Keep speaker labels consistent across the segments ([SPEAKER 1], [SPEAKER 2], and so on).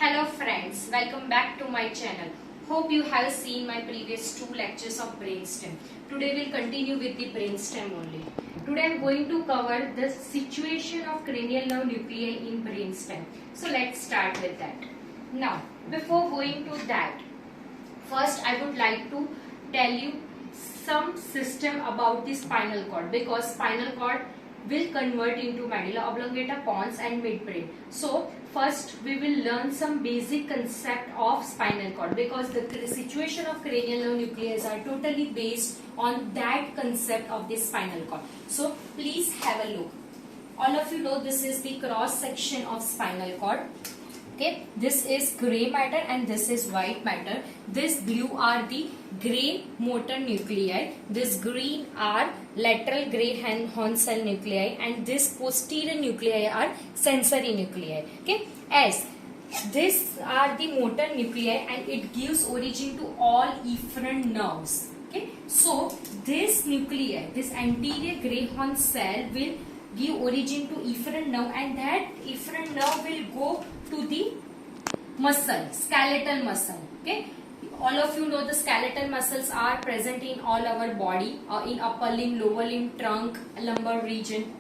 [SPEAKER 1] Hello friends, welcome back to my channel. Hope you have seen my previous 2 lectures of brainstem. Today we'll continue with the brainstem only. Today I'm going to cover the situation of cranial nerve nuclei in brainstem. So let's start with that. Now, before going to that, first I would like to tell you some system about the spinal cord, because spinal cord will convert into medulla oblongata, pons and midbrain. So first we will learn some basic concept of spinal cord, because the situation of cranial nerve nuclei are totally based on that concept of the spinal cord. So please have a look. All of you know this is the cross section of spinal cord. Okay, this is gray matter and this is white matter. This blue are the gray motor nuclei. This green are lateral gray horn cell nuclei, and this posterior nuclei are sensory nuclei. Okay, as these are the motor nuclei and it gives origin to all efferent nerves. Okay, so this nuclei, this anterior gray horn cell will give origin to efferent nerve, and that efferent nerve will go to the muscle, skeletal muscle. Okay, all of you know the skeletal muscles are present in all our body, in upper limb, lower limb, trunk, lumbar region,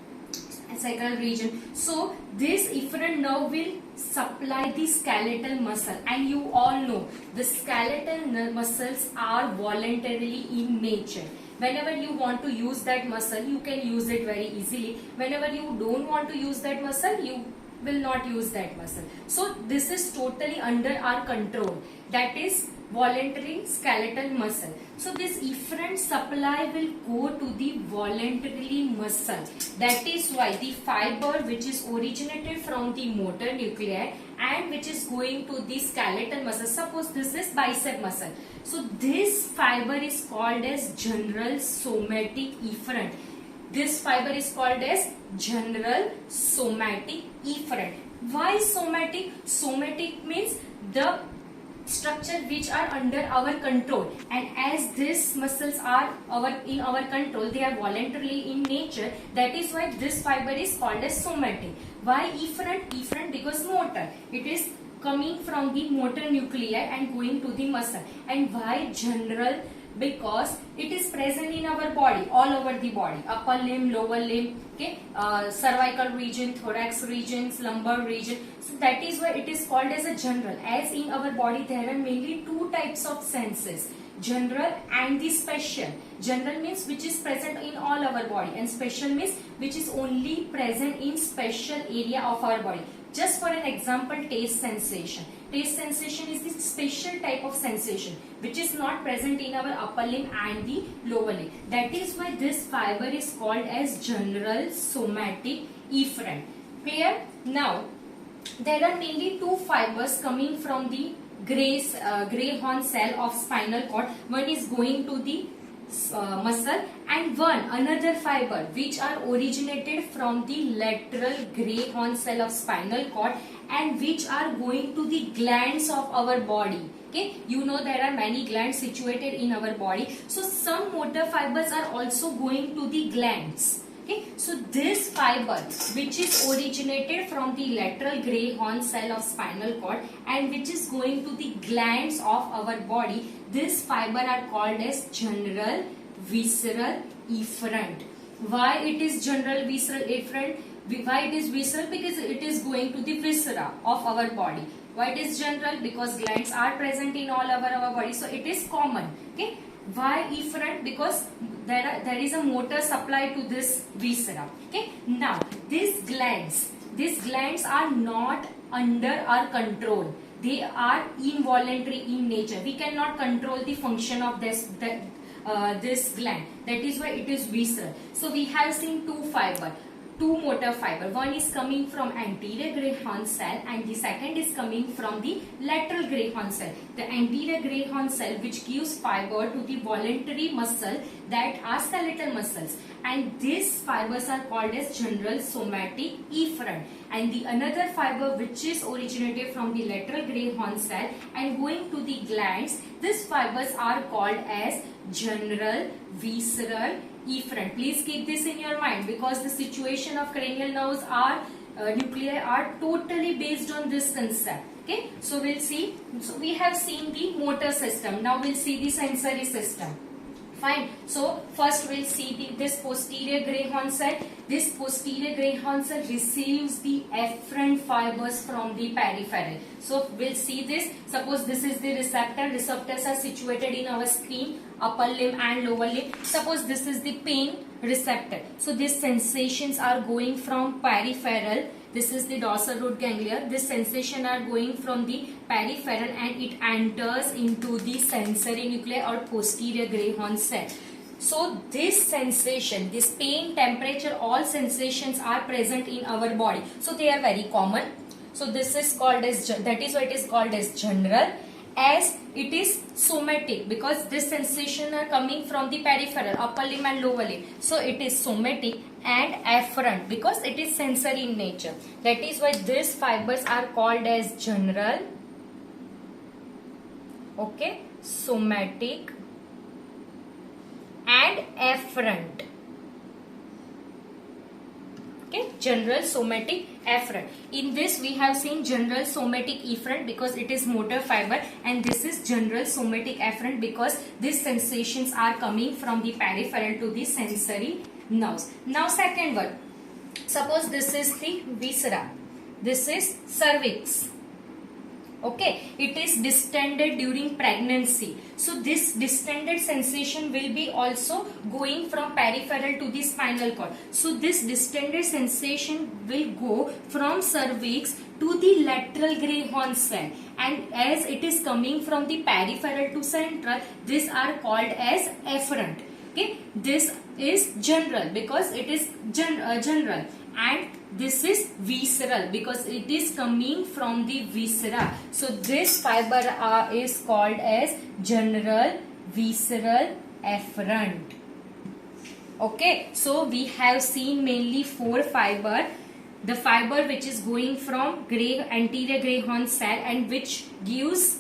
[SPEAKER 1] sacral region. So this efferent nerve will supply the skeletal muscle, and you all know the skeletal muscles are voluntarily in nature. Whenever you want to use that muscle, you can use it very easily. Whenever you don't want to use that muscle, you will not use that muscle. So this is totally under our control. That is voluntary skeletal muscle. So this efferent supply will go to the voluntarily muscle. That is why the fiber which is originated from the motor nuclei and which is going to the skeletal muscle. Suppose this is bicep muscle. So this fiber is called as general somatic efferent. This fiber is called as general somatic efferent. Why somatic? Somatic means the structure which are under our control, and as these muscles are in our control, they are voluntarily in nature. That is why this fiber is called as somatic. Why efferent? Efferent because motor. It is coming from the motor nuclei and going to the muscle. And why general? Because it is present in our body, all over the body, upper limb, lower limb, okay, cervical region, thorax regions, lumbar region. So that is why it is called as a general. As in our body there are mainly two types of senses, general and the special. General means which is present in all our body, and special means which is only present in special area of our body. Just for an example, taste sensation. Taste sensation is the special type of sensation which is not present in our upper limb and the lower limb. That is why this fiber is called as general somatic efferent. Clear? Now, there are mainly two fibers coming from the gray horn cell of spinal cord. One is going to the muscle, and another fiber which are originated from the lateral gray horn cell of spinal cord and which are going to the glands of our body. Okay, you know there are many glands situated in our body, so some motor fibers are also going to the glands. Okay, so this fiber which is originated from the lateral gray horn cell of spinal cord and which is going to the glands of our body, this fiber are called as general visceral efferent. Why it is general visceral efferent? Why it is visceral? Because it is going to the viscera of our body. Why it is general? Because glands are present in all over our body, so it is common. Okay. Why efferent? Because there is a motor supply to this viscera. Okay. Now these glands are not under our control. They are involuntary in nature. We cannot control the function of this gland. That is why it is visceral. So we have seen two motor fiber. One is coming from anterior gray horn cell and the second is coming from the lateral gray horn cell. The anterior gray horn cell which gives fiber to the voluntary muscle that are skeletal muscles, and these fibers are called as general somatic efferent. And the another fiber which is originated from the lateral gray horn cell and going to the glands, these fibers are called as general visceral efferent. Please keep this in your mind, because the situation of cranial nerves are nuclei are totally based on this concept. Okay, so we'll see. So we have seen the motor system. Now we'll see the sensory system. Fine. So first we'll see this posterior gray horn cell. This posterior gray horn cell receives the efferent fibers from the peripheral. So we'll see this. Suppose this is the receptor. Receptors are situated in our screen, upper limb and lower limb. Suppose this is the pain receptor. So these sensations are going from peripheral. This is the dorsal root ganglia. This sensation are going from the peripheral and it enters into the sensory nuclei or posterior gray horn cell. So this sensation, this pain, temperature, all sensations are present in our body. So they are very common. So this is called as, that is why it is called as general, as it is somatic, because this sensation are coming from the peripheral, upper limb and lower limb. So it is somatic, and afferent because it is sensory in nature. That is why these fibers are called as general, okay, somatic and afferent. Okay, general, somatic, afferent. In this we have seen general, somatic, efferent because it is motor fiber, and this is general, somatic, afferent because these sensations are coming from the peripheral to the sensory nerves. Now second one, suppose this is the viscera, this is cervix. Okay, it is distended during pregnancy. So this distended sensation will be also going from peripheral to the spinal cord. So this distended sensation will go from cervix to the lateral gray horn cell, and as it is coming from the peripheral to central, these are called as afferent. Okay, this is general because it is general, and this is visceral because it is coming from the viscera. So this fiber is called as general, visceral, afferent. Okay, so we have seen mainly four fiber. The fiber which is going from anterior gray horn cell and which gives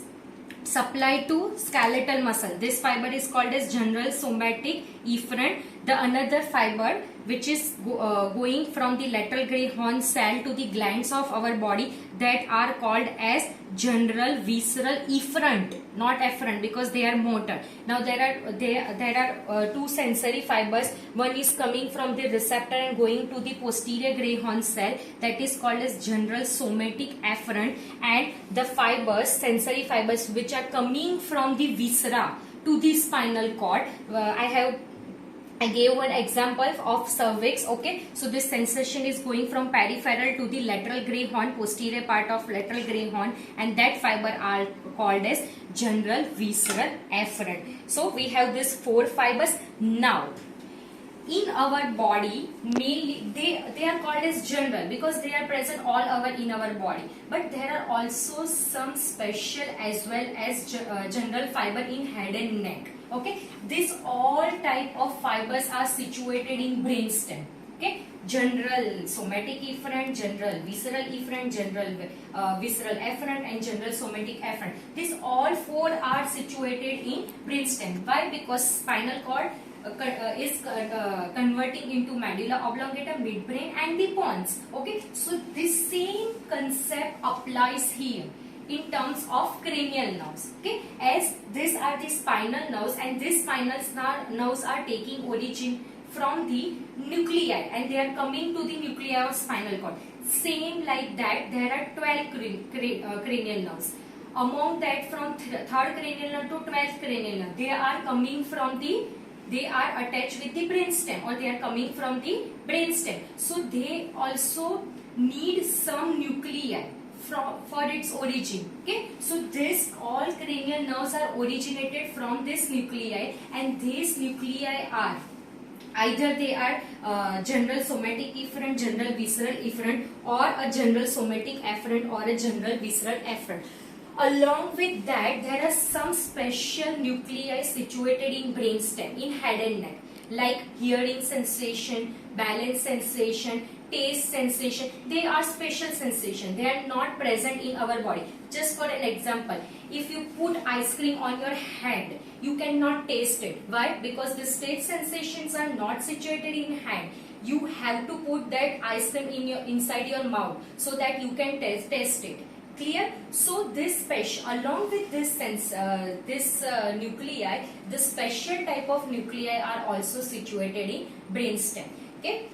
[SPEAKER 1] supply to skeletal muscle. This fiber is called as general, somatic, efferent. The another fiber which is going from the lateral gray horn cell to the glands of our body, that are called as general, visceral, efferent, not afferent because they are motor. Now there are two sensory fibers. One is coming from the receptor and going to the posterior gray horn cell, that is called as general, somatic, afferent, and the fibers, sensory fibers which are coming from the viscera to the spinal cord. I gave one example of cervix. Okay, so this sensation is going from peripheral to the lateral gray horn, posterior part of lateral gray horn, and that fiber are called as general, visceral, afferent. So we have these four fibers. Now in our body, mainly they are called as general because they are present all over in our body, but there are also some special as well as general fiber in head and neck. Okay, this all type of fibers are situated in brainstem. Okay, general, somatic, efferent, general, visceral, efferent, general, visceral, afferent, and general, somatic, afferent. These all four are situated in brainstem. Why? Because spinal cord is converting into medulla oblongata, midbrain, and the pons. Okay, so this same concept applies here in terms of cranial nerves. Okay, as these are the spinal nerves, and these spinal nerves are taking origin from the nuclei and they are coming to the nuclei of spinal cord. Same like that, there are 12 cranial nerves. Among that, from 3rd cranial nerve to 12th cranial nerve, they are coming from the, they are attached with the brainstem, or they are coming from the brainstem. So they also need some nuclei for its origin. Okay, so this all cranial nerves are originated from this nuclei, and these nuclei are either they are general, somatic, efferent, general, visceral, efferent, or a general, somatic, afferent, or a general, visceral, afferent. Along with that, there are some special nuclei situated in brainstem, in head and neck, like hearing sensation, balance sensation, taste sensation. They are special sensation. They are not present in our body. Just for an example, if you put ice cream on your hand, you cannot taste it. Why? Because the taste sensations are not situated in hand. You have to put that ice cream in inside your mouth so that you can taste it. Clear? So this special, along with this nuclei, the special type of nuclei are also situated in brainstem. Okay.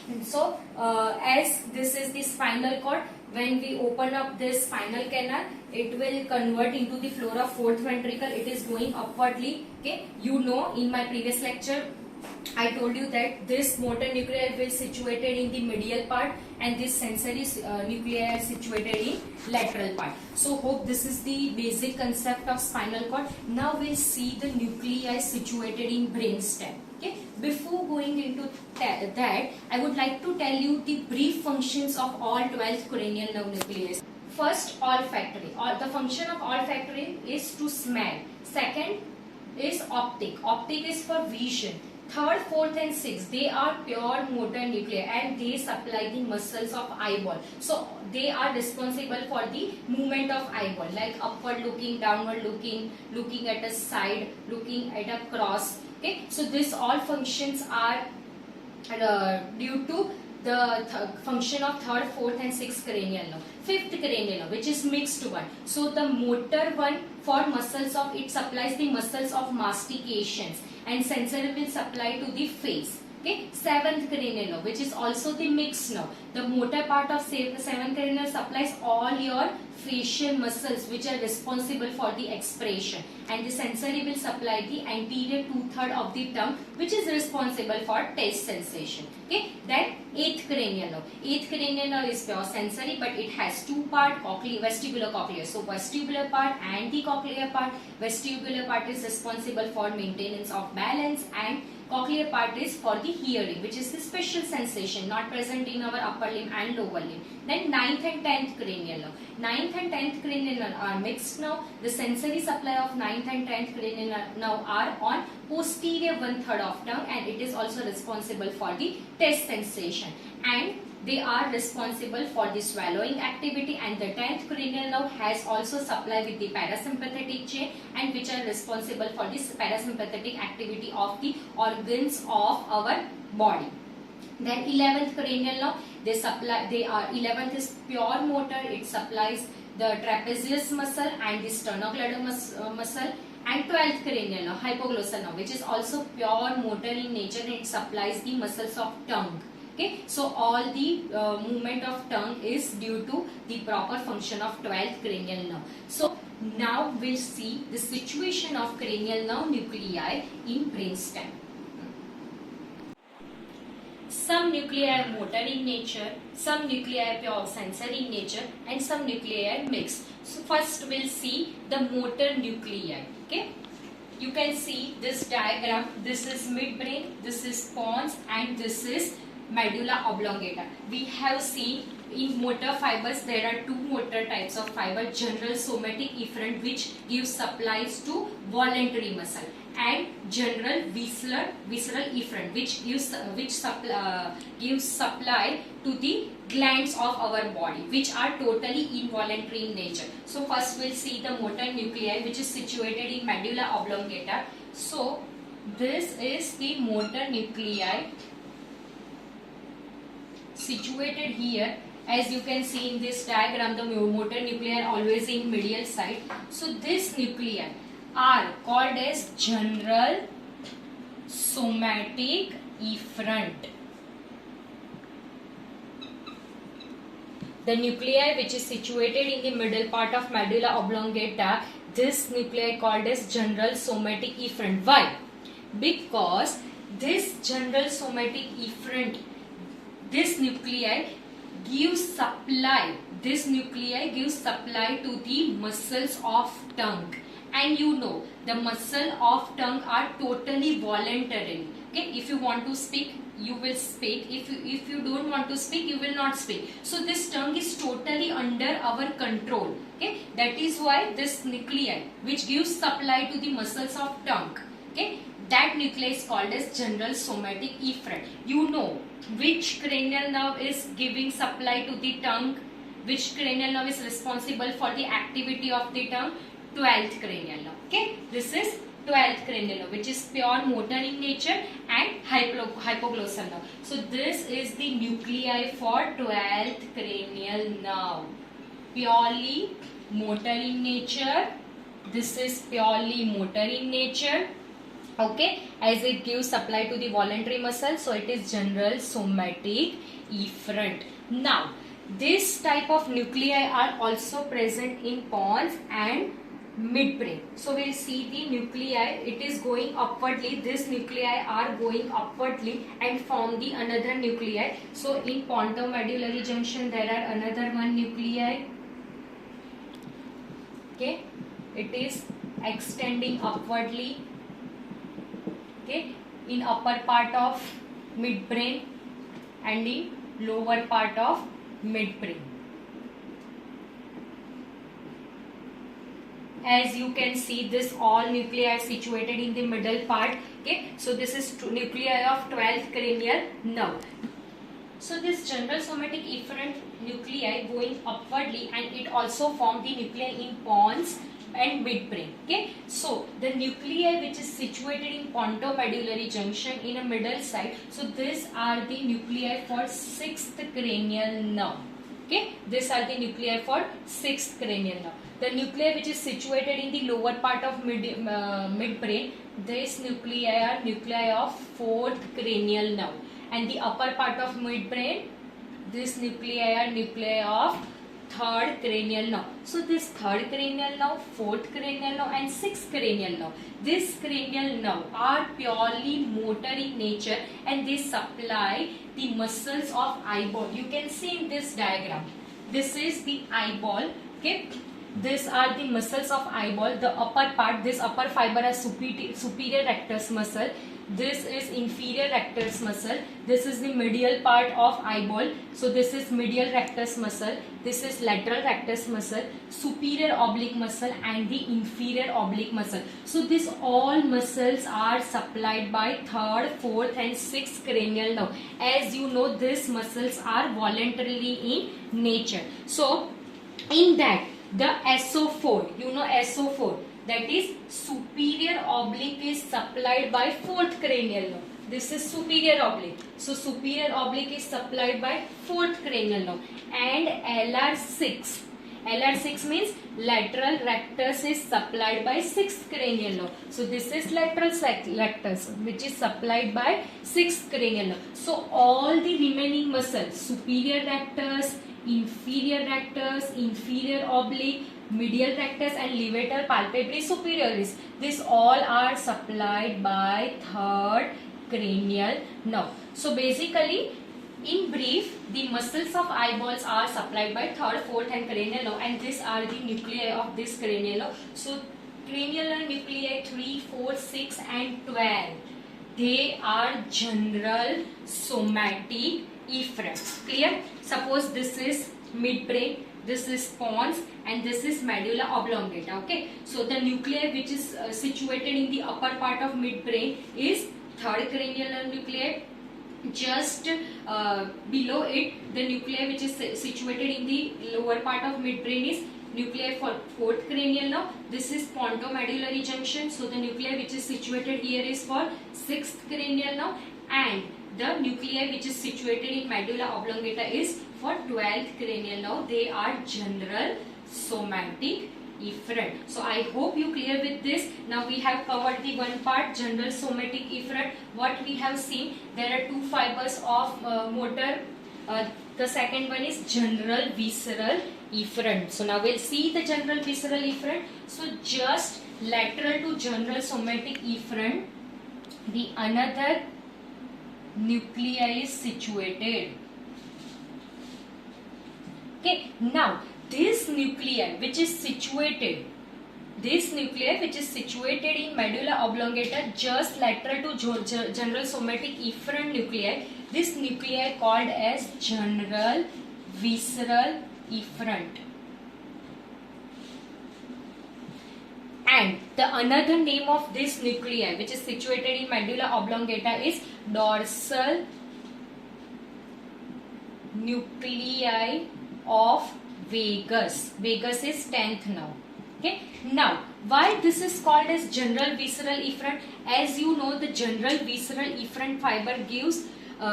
[SPEAKER 1] And so as this is the spinal cord, when we open up this spinal canal, it will convert into the floor of fourth ventricle. It is going upwardly. Okay. You know, in my previous lecture I told you that this motor nuclei will situated in the medial part and this sensory nuclei are situated in lateral part. So hope this is the basic concept of spinal cord. Now we'll see the nuclei situated in brainstem. Okay. Before going into that, I would like to tell you the brief functions of all 12th cranial nerve nuclei. First, olfactory. The function of olfactory is to smell. Second is optic. Optic is for vision. Third, fourth and sixth, they are pure motor nuclei and they supply the muscles of eyeball. So they are responsible for the movement of eyeball, like upward looking, downward looking, looking at a side, looking at a cross. Okay, so this all functions are due to the function of third, fourth and sixth cranial nerve. Fifth cranial nerve, which is mixed one. So the motor one for muscles of, it supplies the muscles of mastications and sensory will supply to the face. Okay, seventh cranial nerve, which is also the mixed nerve. The motor part of seventh cranial nerve supplies all your facial muscles which are responsible for the expression, and the sensory will supply the anterior 2/3 of the tongue which is responsible for taste sensation. Okay, then eighth cranial nerve. Eighth cranial nerve is pure sensory, but it has two parts, vestibular cochlear. So vestibular part and the cochlear part. Vestibular part is responsible for maintenance of balance and cochlear part is for the hearing, which is the special sensation not present in our upper limb and lower limb. Then 9th and 10th cranial nerve. 9th and 10th cranial nerve are mixed nerve. The sensory supply of 9th and 10th cranial nerve are on posterior 1/3 of tongue, and it is also responsible for the taste sensation. And they are responsible for the swallowing activity, and the 10th cranial nerve has also supply with the parasympathetic chain and which are responsible for this parasympathetic activity of the organs of our body. Then 11th cranial nerve, they are 11th is pure motor. It supplies the trapezius muscle and the sternocleidomastoid muscle. And 12th cranial nerve, hypoglossal nerve, which is also pure motor in nature, and it supplies the muscles of tongue. Okay, so all the movement of tongue is due to the proper function of 12th cranial nerve. So now we'll see the situation of cranial nerve nuclei in brainstem. Some nuclei are motor in nature, some nuclei are pure sensory in nature, and some nuclei are mixed. So first we'll see the motor nuclei. Okay, you can see this diagram. This is midbrain, this is pons, and this is medulla oblongata. We have seen in motor fibers there are two motor types of fiber: general somatic efferent, which gives supplies to voluntary muscle, and general visceral efferent, which gives supply to the glands of our body, which are totally involuntary in nature. So first we'll see the motor nuclei, which is situated in medulla oblongata. So this is the motor nuclei situated here. As you can see in this diagram, the motor nuclei are always in medial side. So this nuclei are called as general somatic efferent. The nuclei which is situated in the middle part of medulla oblongata, this nuclei called as general somatic efferent. Why? Because this general somatic efferent, this nuclei gives supply to the muscles of tongue, and you know the muscle of tongue are totally voluntary. Okay, if you want to speak, you will speak. If you don't want to speak, you will not speak. So this tongue is totally under our control. Okay, that is why this nuclei which gives supply to the muscles of tongue, okay, that nuclei is called as general somatic efferent. You know which cranial nerve is giving supply to the tongue, which cranial nerve is responsible for the activity of the tongue? 12th cranial nerve. Okay, this is 12th cranial nerve, which is pure motor in nature, and hypoglossal nerve. So this is the nuclei for 12th cranial nerve. purely motor in nature. This is purely motor in nature. Okay, as it gives supply to the voluntary muscle, so it is general somatic efferent. Now, this type of nuclei are also present in pons and midbrain. So we'll see the nuclei, it is going upwardly, this nuclei are going upwardly and form the another nuclei. So in pontomedullary junction there are another one nuclei. Okay, it is extending upwardly. Okay, in upper part of midbrain and in lower part of midbrain. As you can see, this all nuclei are situated in the middle part. Okay, so this is nuclei of 12th cranial nerve. So this general somatic efferent nuclei going upwardly, and it also form the nuclei in pons and midbrain. Okay, so the nuclei which is situated in pontomedullary junction in a middle side, so these are the nuclei for 6th cranial nerve. Okay, these are the nuclei for 6th cranial nerve. The nuclei which is situated in the lower part of midbrain, these nuclei are nuclei of 4th cranial nerve, and the upper part of midbrain, this nuclei are nuclei of 3rd cranial nerve. So this 3rd cranial nerve, 4th cranial nerve and 6th cranial nerve, this cranial nerve are purely motor in nature and they supply the muscles of eyeball. You can see in this diagram, this is the eyeball. Okay, these are the muscles of eyeball. The upper part, this upper fiber is superior rectus muscle. This is inferior rectus muscle. This is the medial part of eyeball. So this is medial rectus muscle. This is lateral rectus muscle, superior oblique muscle and the inferior oblique muscle. So these all muscles are supplied by 3rd, 4th and 6th cranial nerve. As you know, these muscles are voluntarily in nature. So in that, the SO4, you know SO4, that is superior oblique is supplied by 4th cranial nerve. This is superior oblique. So superior oblique is supplied by 4th cranial nerve. And LR6. LR6 means lateral rectus is supplied by 6th cranial nerve. So this is lateral rectus which is supplied by 6th cranial nerve. So all the remaining muscles, superior rectus, inferior rectus, inferior oblique, medial rectus and levator palpebrae superioris, this all are supplied by 3rd cranial nerve. So basically, in brief, the muscles of eyeballs are supplied by 3rd, 4th and cranial nerve, and these are the nuclei of this cranial nerve. So cranial nerve nuclei 3, 4, 6 and 12, they are general somatic efferent. Clear? Suppose this is midbrain, this is pons and this is medulla oblongata. Okay, so the nuclei which is situated in the upper part of midbrain is 3rd cranial nerve nuclei. Just below it, the nuclei which is situated in the lower part of midbrain is nuclei for 4th cranial nerve. This is pontomedullary junction. So the nuclei which is situated here is for 6th cranial nerve, and the nuclei which is situated in medulla oblongata is for 12th cranial nerve. They are general somatic efferent. So I hope you clear with this. Now we have covered the one part, general somatic efferent. What we have seen, there are two fibers of motor. The second one is general visceral efferent. So now we'll see the general visceral efferent. So just lateral to general somatic efferent, the another nuclei is situated. Okay, now this nuclei which is situated in medulla oblongata just lateral to general somatic efferent nuclei, this nuclei called as general visceral efferent. And the another name of this nuclei which is situated in medulla oblongata is dorsal nuclei of vagus. Vagus is 10th nerve. Okay. Now, why this is called as general visceral efferent? As you know, the general visceral efferent fiber gives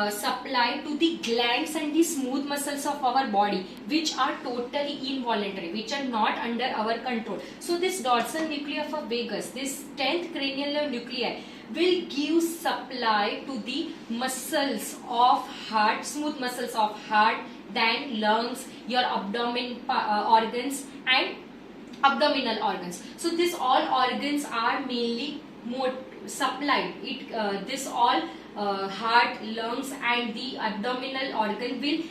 [SPEAKER 1] supply to the glands and the smooth muscles of our body, which are totally involuntary, which are not under our control. So this dorsal nuclei of vagus, this 10th cranial nerve nuclei, will give supply to the muscles of heart, smooth muscles of heart, then lungs, your abdomen organs, and abdominal organs. So this all organs are mainly supplied. This all heart, lungs, and the abdominal organ will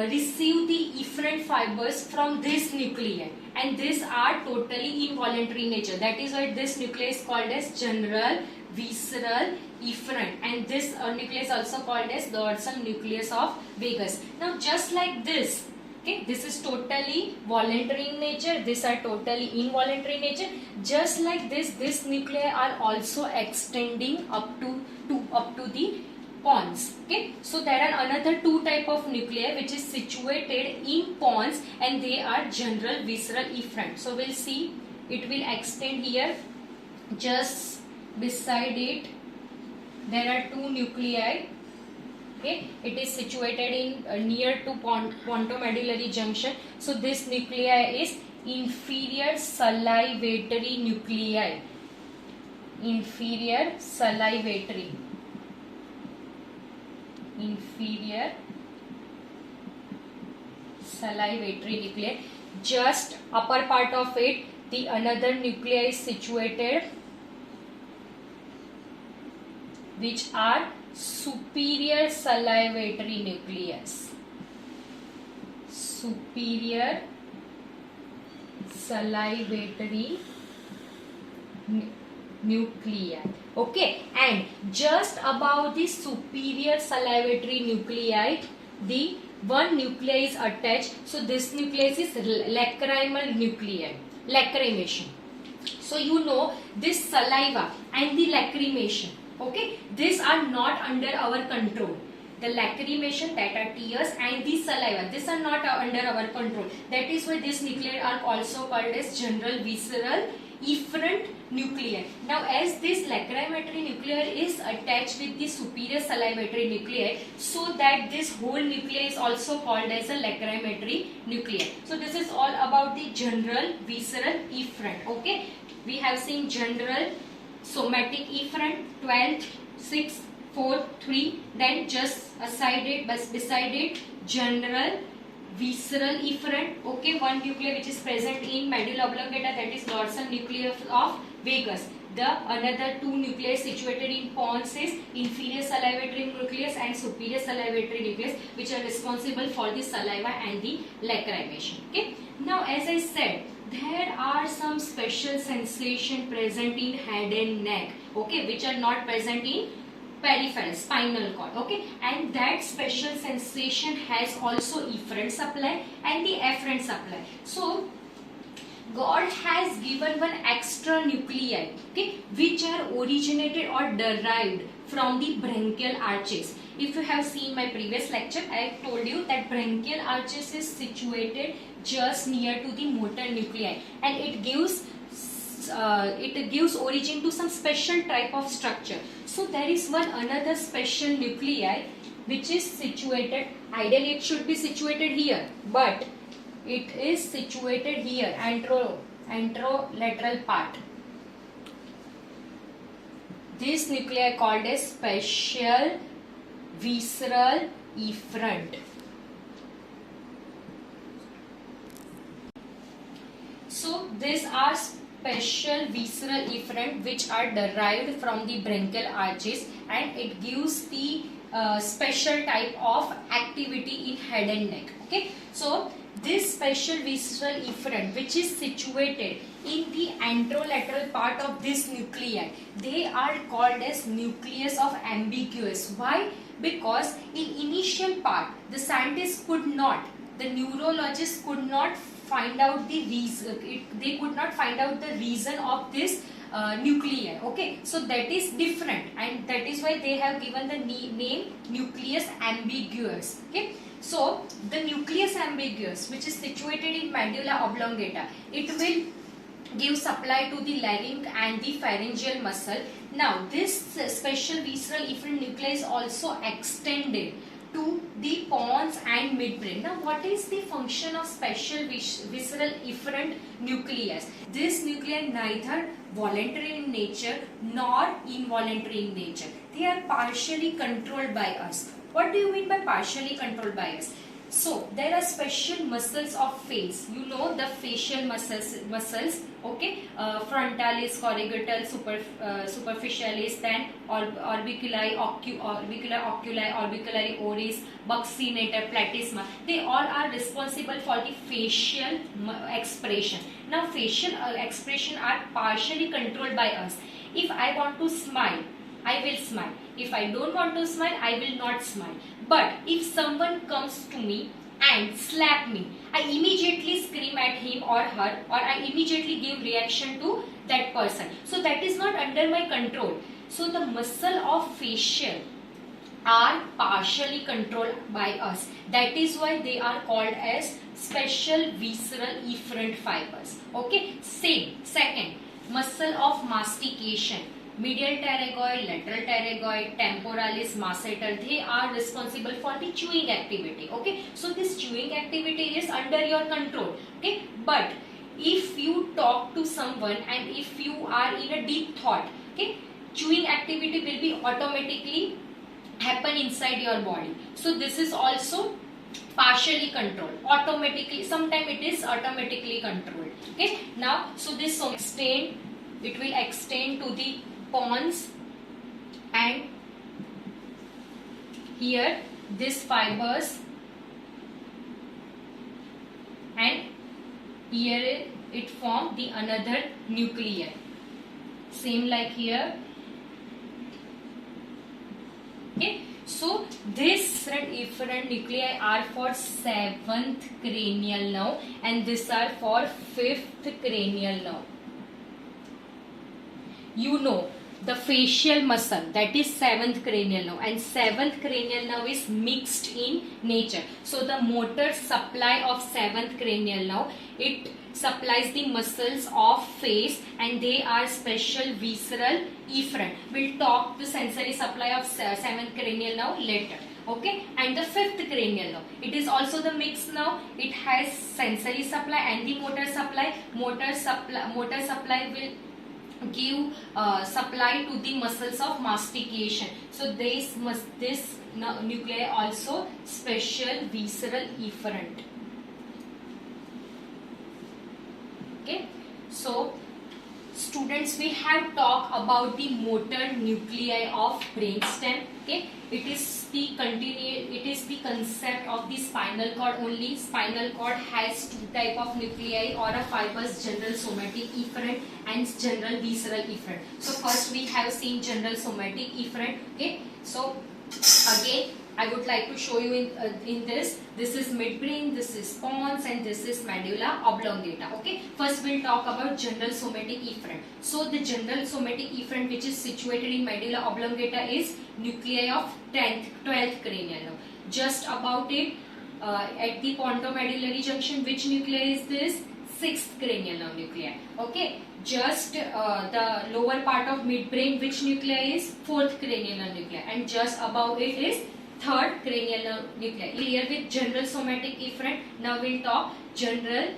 [SPEAKER 1] receive the efferent fibers from this nuclei, and these are totally involuntary nature. That is why this nuclei is called as general visceral efferent, and this nuclei is also called as dorsal nucleus of vagus. Now just like this, okay, this is totally voluntary in nature, these are totally involuntary in nature. Just like this nuclei are also extending up to the pons. Okay, so there are another two type of nuclei which is situated in pons, and they are general visceral efferent. So we'll see, it will extend here. Just beside it there are two nuclei. Okay, it is situated in near to pontomedullary junction. So this nuclei is inferior salivatory nuclei. Inferior salivatory nuclei. Just upper part of it, the another nuclei is situated, which are superior salivatory nucleus. Superior salivatory nuclei. Okay, and just above the superior salivatory nuclei, the one nuclei is attached. So this nucleus is lacrimal nuclei. Lacrimation. So you know this saliva and the lacrimation, okay, these are not under our control. The lacrimation, that are tears, and the saliva, these are not under our control. That is why these nuclei are also called as general visceral efferent nuclei. Now as this lacrimatory nuclei is attached with the superior salivatory nuclei, so that this whole nuclei is also called as a lacrimatory nuclei. So this is all about the general visceral efferent. Okay, we have seen general somatic efferent, 12th, 6th, 4th, 3, then just beside it general visceral efferent. Okay, one nuclei which is present in medulla oblongata, that is dorsal nucleus of vagus. The another two nuclei situated in pons is inferior salivatory nucleus and superior salivatory nucleus, which are responsible for the saliva and the lacrimation. Okay, now as I said, there are some special sensation present in head and neck, okay, which are not present in peripheral spinal cord. Okay, and that special sensation has also efferent supply and the afferent supply. So God has given one extra nuclei, okay, which are originated or derived from the branchial arches. If you have seen my previous lecture, I have told you that branchial arches is situated just near to the motor nuclei, and it gives origin to some special type of structure. So there is one another special nuclei which is situated, ideally it should be situated here, but it is situated here, anterolateral part. This nuclei called as special visceral efferent. So these are special visceral efferent which are derived from the branchial arches, and it gives the special type of activity in head and neck. Okay, so this special visceral efferent which is situated in the anterolateral part of this nuclei, they are called as nucleus of ambiguous. Why? Because in initial part the scientists could not, the neurologists could not find out the reason, they could not find out the reason of this nuclei. Okay, so that is different, and that is why they have given the name nucleus ambiguous. Okay, so the nucleus ambiguous which is situated in medulla oblongata, it will give supply to the larynx and the pharyngeal muscle. Now this special visceral efferent nuclei is also extended to the pons and midbrain. Now what is the function of special visceral efferent nucleus? This nuclei are neither voluntary in nature nor involuntary in nature. They are partially controlled by us. What do you mean by partially controlled by us? So there are special muscles of face. You know the facial muscles. Okay, frontalis, corrugator, superficialis, then orbiculi, oculi, orbiculi oris, buccinator, platysma. They all are responsible for the facial expression. Now facial expression are partially controlled by us. If I want to smile, I will smile. If I don't want to smile, I will not smile. But if someone comes to me and slap me, I immediately scream at him or her, or I immediately give reaction to that person. So that is not under my control. So the muscle of facial are partially controlled by us. That is why they are called as special visceral efferent fibers. Okay. Same. Second, muscle of mastication. Medial pterygoid, lateral pterygoid, temporalis, masseter, they are responsible for the chewing activity. Okay, so this chewing activity is under your control. Okay, but if you talk to someone and if you are in a deep thought, okay, chewing activity will be automatically happen inside your body. So this is also partially controlled, automatically. Sometimes it is automatically controlled. Okay, now so this extend, it will extend to the pons, and here this fibers, and here it form the another nuclei. Same like here. Okay, so this efferent nuclei are for 7th cranial nerve and these are for 5th cranial nerve. You know the facial muscle, that is 7th cranial nerve, and 7th cranial nerve is mixed in nature. So the motor supply of 7th cranial nerve, it supplies the muscles of face and they are special visceral efferent. We'll talk the sensory supply of 7th cranial nerve later. Okay, and the 5th cranial nerve, it is also the mixed nerve. It has sensory supply and the motor supply. Motor supply will give supply to the muscles of mastication. So this nuclei also special visceral efferent. Okay, so students, we have talked about the motor nuclei of brainstem. Okay, it is the concept of the spinal cord only. Spinal cord has two type of nuclei or a fibers: general somatic efferent and general visceral efferent. So first we have seen general somatic efferent. Okay, so again I would like to show you in this. This is midbrain, this is pons, and this is medulla oblongata. Okay, first we'll talk about general somatic efferent. So the general somatic efferent which is situated in medulla oblongata is nuclei of 12th cranial nerve. Just about it, at the pontomedullary junction, which nuclei is this? 6th cranial nerve nuclei. Okay, just the lower part of midbrain, which nuclei is? 4th cranial nerve nuclei, and just above it is 3rd cranial nerve nuclei. Clear with general somatic efferent? Now we'll talk general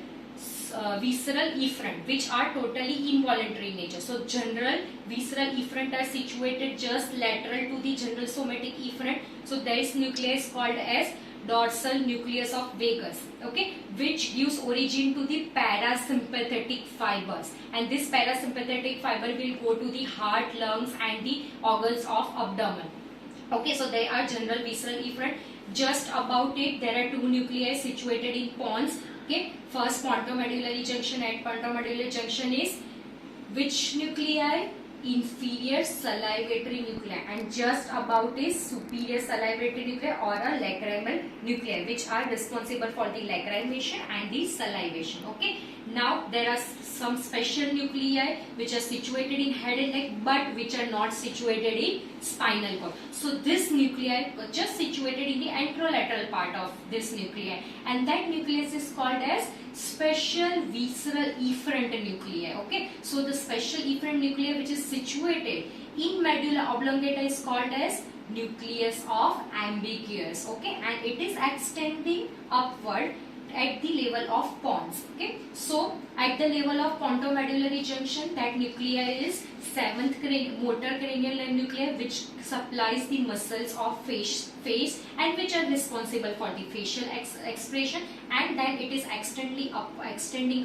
[SPEAKER 1] visceral efferent, which are totally involuntary in nature. So general visceral efferent are situated just lateral to the general somatic efferent. So this nucleus called as dorsal nucleus of vagus. Okay, which gives origin to the parasympathetic fibers, and this parasympathetic fiber will go to the heart, lungs, and the organs of abdomen. Okay, so they are general visceral efferent. Just about it, there are two nuclei situated in pons. Okay, first pontomedullary junction. At pontomedullary junction is which nuclei? Inferior salivatory nuclei, and just about is superior salivatory nuclei or a lacrimal nuclei, which are responsible for the lacrimation and the salivation. Okay, Now there are some special nuclei which are situated in head and neck but which are not situated in spinal cord. So this nuclei are just situated in the anterolateral part of this nuclei, and that nucleus is called as special visceral efferent nuclei. Okay, so the special efferent nuclei which is situated in medulla oblongata is called as nucleus of ambiguous. Okay, and it is extending upward at the level of pons. Okay, so at the level of pontomedullary junction, that nuclei is seventh motor cranial nerve nuclei, which supplies the muscles of face and which are responsible for the facial expression, and then it is extending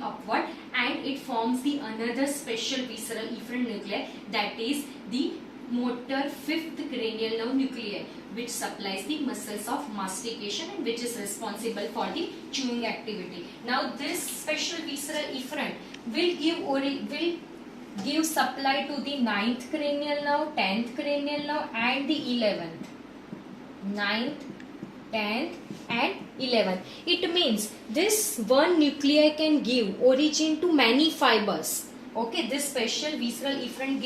[SPEAKER 1] upward, and it forms the another special visceral efferent nuclei, that is the motor fifth cranial nerve nuclei, which supplies the muscles of mastication and which is responsible for the chewing activity. Now this special visceral efferent will give supply to the 9th cranial nerve, 10th cranial nerve and the 11th. 9th, 10th and 11th. It means this one nuclei can give origin to many fibers. Okay, this special visceral efferent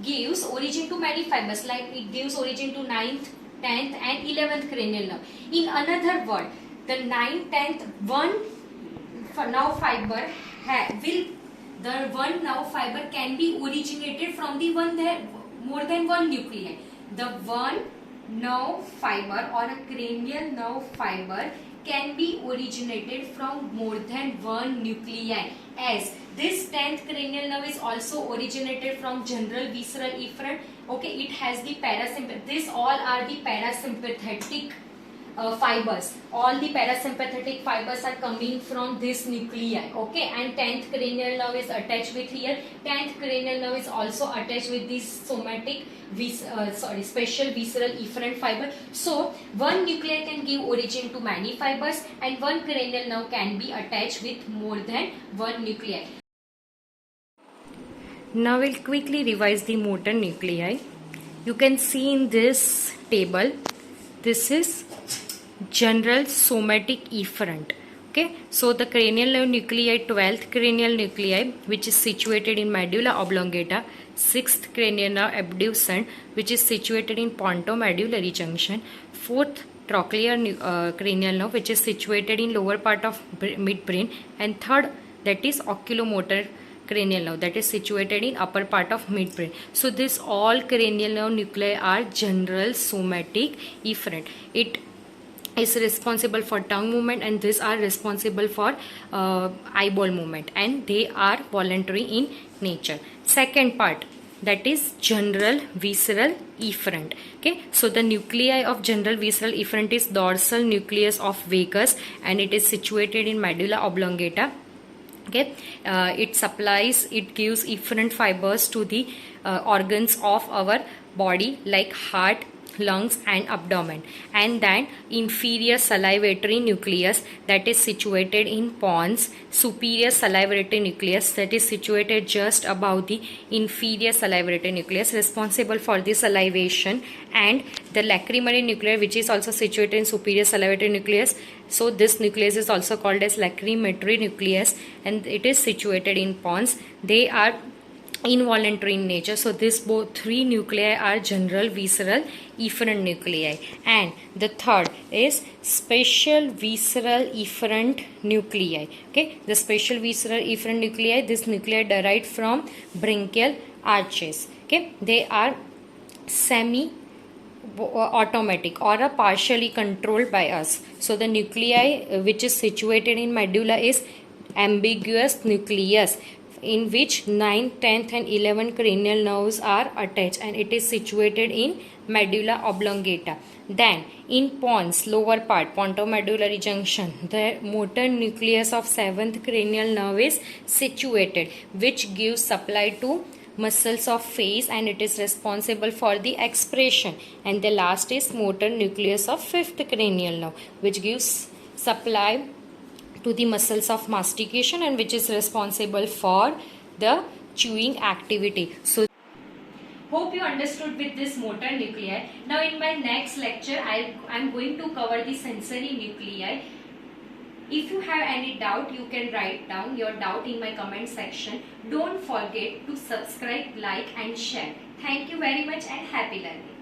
[SPEAKER 1] gives origin to many fibers, like it gives origin to 9th, 10th and 11th cranial nerve. In another word, the 9th, 10th, one nerve fiber can be originated from the more than one nuclei. The one nerve fiber or a cranial nerve fiber can be originated from more than one nuclei, as this 10th cranial nerve is also originated from general visceral efferent. Okay, it has the parasympathetic. These all are the parasympathetic fibers. All the parasympathetic fibers are coming from this nuclei. Okay, and 10th cranial nerve is attached with here. 10th cranial nerve is also attached with this somatic special visceral efferent fiber. So one nuclei can give origin to many fibers, and one cranial nerve can be attached with more than one nuclei. Now we'll quickly revise the motor nuclei. You can see in this table, this is general somatic efferent. Okay, so the cranial nerve nuclei, 12th cranial nuclei, which is situated in medulla oblongata, 6th cranial nerve abducens, which is situated in pontomedullary junction, 4th trochlear cranial nerve, which is situated in lower part of midbrain, and 3rd, that is oculomotor cranial nerve, that is situated in upper part of midbrain. So this all cranial nerve nuclei are general somatic efferent. It is responsible for tongue movement, and these are responsible for eyeball movement, and they are voluntary in nature. Second part, that is general visceral efferent. Okay, so the nuclei of general visceral efferent is dorsal nucleus of vagus, and it is situated in medulla oblongata. Okay, it gives efferent fibers to the organs of our body like heart, lungs and abdomen, and then inferior salivatory nucleus, that is situated in pons, superior salivatory nucleus, that is situated just above the inferior salivatory nucleus, responsible for the salivation, and the lacrimal nucleus, which is also situated in superior salivatory nucleus. So this nucleus is also called as lacrimatory nucleus, and it is situated in pons. They are involuntary in nature. So this both three nuclei are general visceral efferent nuclei. And the third is special visceral efferent nuclei. Okay, the special visceral efferent nuclei, this nuclei derived from branchial arches. Okay, they are semi automatic or are partially controlled by us. So the nuclei which is situated in medulla is ambiguous nucleus, in which 9th, 10th and 11th cranial nerves are attached, and it is situated in medulla oblongata. Then in pons, lower part, pontomedullary junction, the motor nucleus of 7th cranial nerve is situated, which gives supply to muscles of face, and it is responsible for the expression. And the last is motor nucleus of 5th cranial nerve, which gives supply to the muscles of mastication, and which is responsible for the chewing activity. So hope you understood with this motor nuclei. Now in my next lecture I am going to cover the sensory nuclei. If you have any doubt, you can write down your doubt in my comment section. Don't forget to subscribe, like and share. Thank you very much and happy learning.